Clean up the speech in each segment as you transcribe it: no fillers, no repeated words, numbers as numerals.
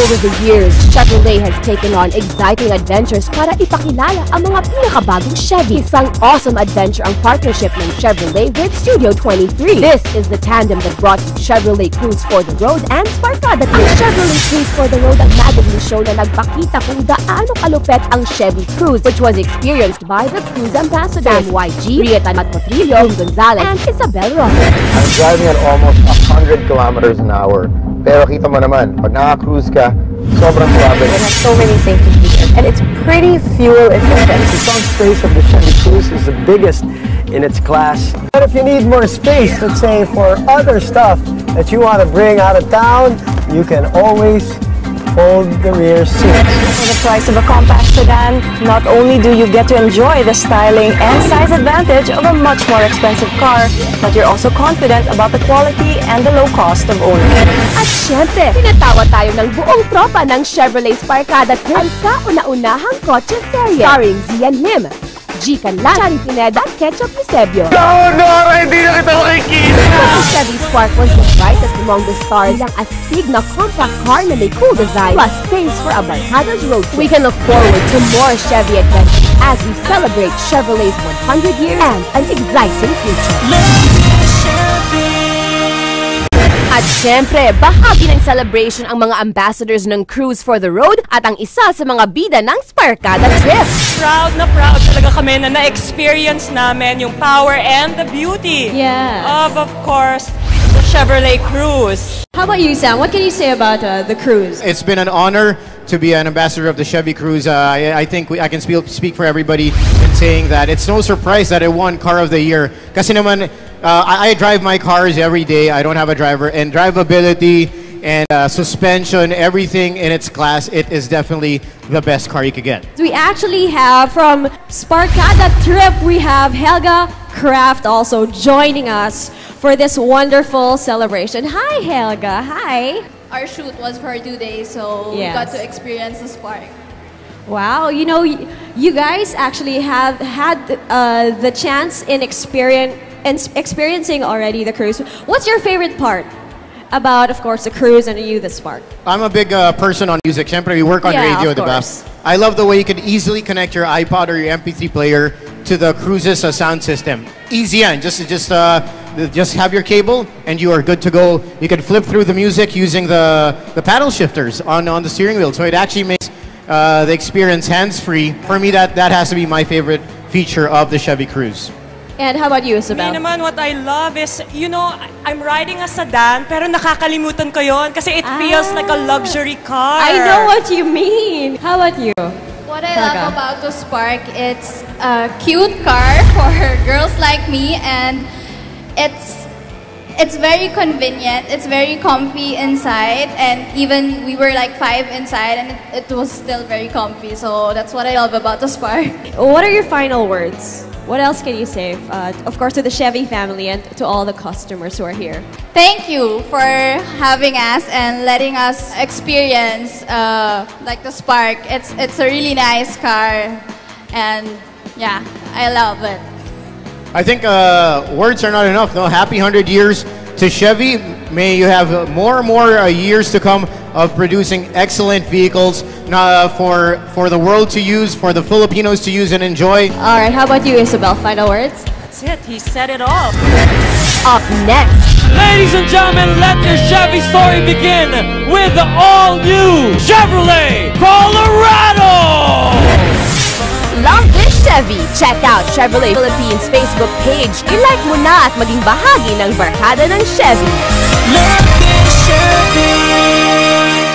Over the years, Chevrolet has taken on exciting adventures para ipakilala ang mga pinakabagong Chevy. Isang awesome adventure ang partnership ng Chevrolet with Studio 23. This is the tandem that brought you Chevrolet Cruise for the Road and Sparkada Cruise. Chevrolet Cruise for the Road ang magazine show na nagpakita kung gaano kalupet ang Chevy Cruise, which was experienced by the Cruise ambassadors Sam YG, Rieta Matmotrillo, Gonzalez, and Isabel Rojas. I'm driving at almost 100 kilometers an hour. Pero kita mo naman, pag naka-cruise ka, sobrang suabe. It has so many safety features, and it's pretty fuel efficient. The trunk space of the Chevy Cruze is the biggest in its class. But if you need more space, let's say for other stuff that you want to bring out of town, you can always fold the rear seats. For the price of a compact sedan, not only do you get to enjoy the styling and size advantage of a much more expensive car, but you're also confident about the quality and the low cost of ownership. At syempre, tinatawa tayo ng buong tropa ng Chevrolet Sparkada Cruise, ang kauna-unahang kotse serye. Starring Zian Lim, G. Canlan, Chari Pineda, Ketchup Eusebio. Nora, hindi na kita makikita! The Chevy Spark was the brightest among the stars, ang astig na compact car na may cool design, plus space for a barkada's road trip. We can look forward to more Chevy adventures as we celebrate Chevrolet's 100 years and an exciting future. At syempre, bahagi ng celebration ang mga ambassadors ng Cruise for the Road at ang isa sa mga bida ng Sparkada Trip. Proud na proud talaga kami na na-experience namin yung power and the beauty of course, the Chevrolet Cruze. How about you, Sam? What can you say about the Cruze? It's been an honor to be an ambassador of the Chevy Cruze. I think I can speak for everybody in saying that it's no surprise that it won Car of the Year. Kasi naman, I drive my cars every day. I don't have a driver. And drivability and suspension, everything in its class, it is definitely the best car you could get. We actually have from Sparkada Trip, we have Helga Kraft also joining us for this wonderful celebration. Hi, Helga. Hi. Our shoot was for 2 days, so we got to experience the Spark. Wow, you know, you guys actually have had the chance in experiencing already the Cruze. What's your favorite part about, of course, the Cruze and the Spark? I'm a big person on music. Siyempre, we work on radio, diba? I love the way you can easily connect your iPod or your MP3 player to the Cruze's sound system. Easy yan. Just have your cable and you are good to go. You can flip through the music using the paddle shifters on the steering wheel. So it actually makes the experience hands-free. For me, that has to be my favorite feature of the Chevy Cruze. And how about you, Isabel? Me naman, what I love is, you know, I'm riding a sedan, pero nakakalimutan ko yon kasi it feels like a luxury car. I know what you mean. How about you? What I love about the Spark, it's a cute car for girls like me, and it's very convenient. It's very comfy inside, and even we were like 5 inside, and it was still very comfy. So that's what I love about the Spark. What are your final words? What else can you say, of course, to the Chevy family and to all the customers who are here? Thank you for having us and letting us experience like the Spark. It's a really nice car, and yeah, I love it. I think words are not enough. No, happy 100 years to Chevy. May you have more and more years to come of producing excellent vehicles for the world to use, for the Filipinos to use and enjoy. All right, how about you, Isabel? Final words? That's it. He said it all. Up next, ladies and gentlemen, let the Chevy story begin with the all-new Chevrolet Colorado! Love this Chevy! Check out Chevrolet Philippines Facebook page. I-like mo na at maging bahagi ng barkada ng Chevy. Love this Chevy!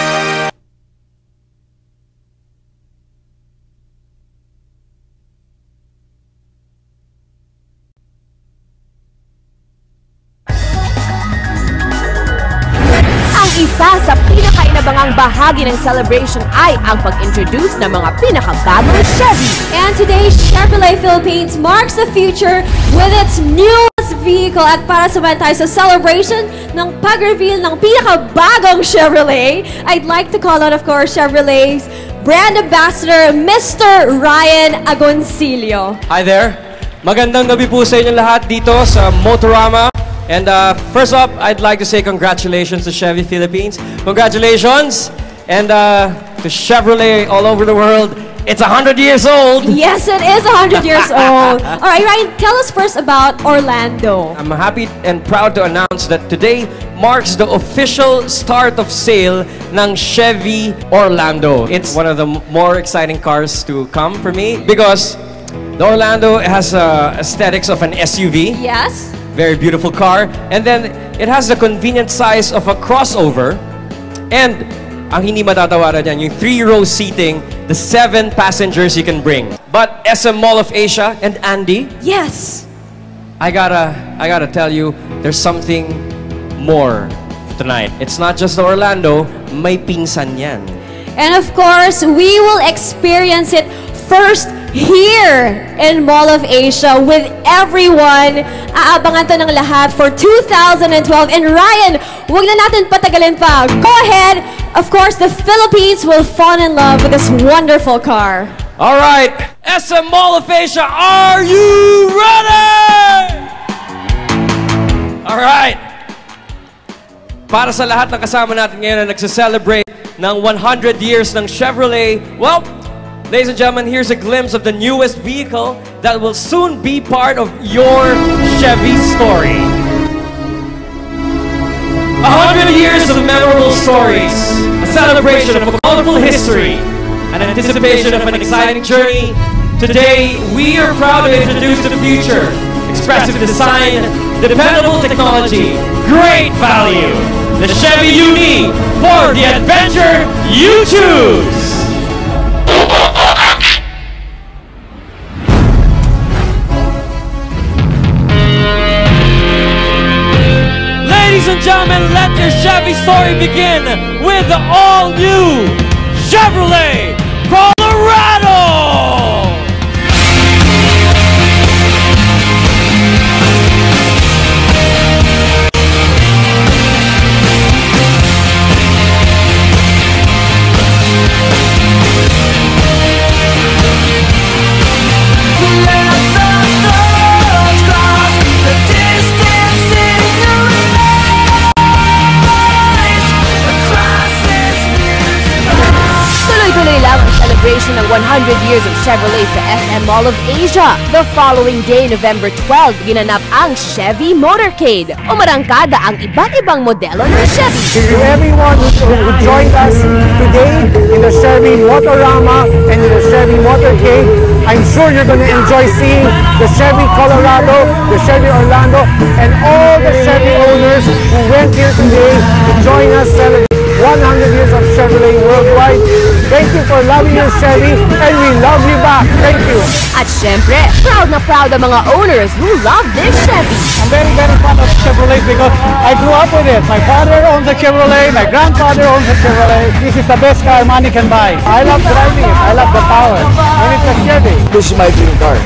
Isa sa pinakainabangang bahagi ng celebration ay ang pag-introduce ng mga pinakabagong Chevy. And today, Chevrolet Philippines marks the future with its newest vehicle. At para samahan tayo sa celebration ng pag-reveal ng pinakabagong Chevrolet, I'd like to call on, of course, Chevrolet's brand ambassador, Mr. Ryan Agoncillo. Hi there. Magandang gabi po sa inyo lahat dito sa Motorama. And first up, I'd like to say congratulations to Chevy Philippines. Congratulations! And to Chevrolet all over the world, it's 100 years old. Yes, it is 100 years old. All right, Ryan, tell us first about Orlando. I'm happy and proud to announce that today marks the official start of sale ng Chevy Orlando. It's one of the more exciting cars to come for me because the Orlando has aesthetics of an SUV. Yes. Very beautiful car. And then it has the convenient size of a crossover. And ang hindi matatawaran yan, yung 3-row seating, the 7 passengers you can bring. But SM Mall of Asia and Andy, yes, I gotta tell you, there's something more tonight. It's not just the Orlando, may pinsan yan. And of course, we will experience it first here in Mall of Asia with everyone. Aabangan to ng lahat for 2012. And Ryan, wag na natin patagalin pa. Go ahead. Of course, the Philippines will fall in love with this wonderful car. All right, SM Mall of Asia, are you ready? All right. Para sa lahat ng kasama natin ngayon na nagse-celebrate ng 100 years ng Chevrolet, well, ladies and gentlemen, here's a glimpse of the newest vehicle that will soon be part of your Chevy story. 100 years of memorable stories, a celebration of a colorful history, an anticipation of an exciting journey. Today, we are proud to introduce the future. Expressive design, dependable technology, great value. The Chevy Uni for the adventure you choose. Ladies and gentlemen, let your Chevy story begin with the all-new Chevrolet Colorado! Celebration ng 100 years of Chevrolet sa SM Mall of Asia. The following day, November 12, ginanap ang Chevy Motorcade. Umarangkada ang iba't ibang modelo ng Chevy. To everyone who joined us today in the Chevy Motorama and in the Chevy Motorcade, I'm sure you're going to enjoy seeing the Chevy Colorado, the Chevy Orlando, and all the Chevy owners who went here today to join us celebrate 100 years of Chevrolet worldwide. Thank you for loving your Chevy, and we love you back. Thank you. At syempre, proud na proud ang mga owners who love this Chevy. I'm very, very proud of Chevrolet because I grew up with it. My father owns a Chevrolet, my grandfather owns a Chevrolet. This is the best car money can buy. I love driving it. I love the power. And it's a Chevy. This is my dream car.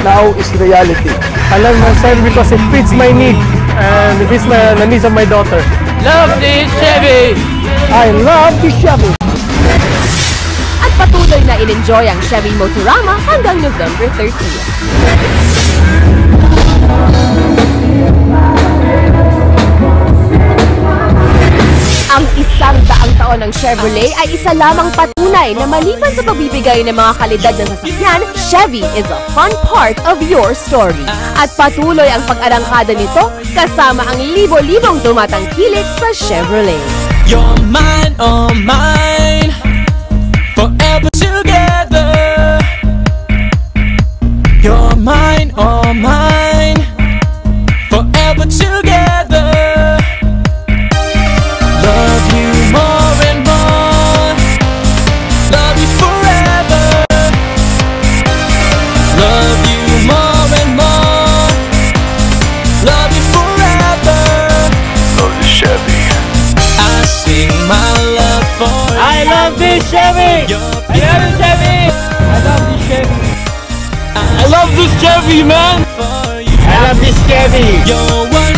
Now is reality. I love my Chevy because it fits my needs and it fits the needs of my daughter. Love this Chevy! I love this Chevy! At patuloy na in-enjoy ang Chevy Motorama hanggang November 13. Ang 100 taon ng Chevrolet ay isa lamang patunay na maliban sa pagbibigay ng mga kalidad ng sasakyan, Chevy is a fun part of your story. At patuloy ang pag-arangkada nito kasama ang libo-libong tumatangkilik sa Chevrolet. You're mine, oh mine, forever together. You're mine, oh mine, forever together. Love you more and more, love you forever. Love you more and more, love you forever. Love the Chevy. I sing my love for you. I love this Chevy! I love this Chevy! I love this Chevy! I love this Chevy, man! For you. I love this Chevy! You're one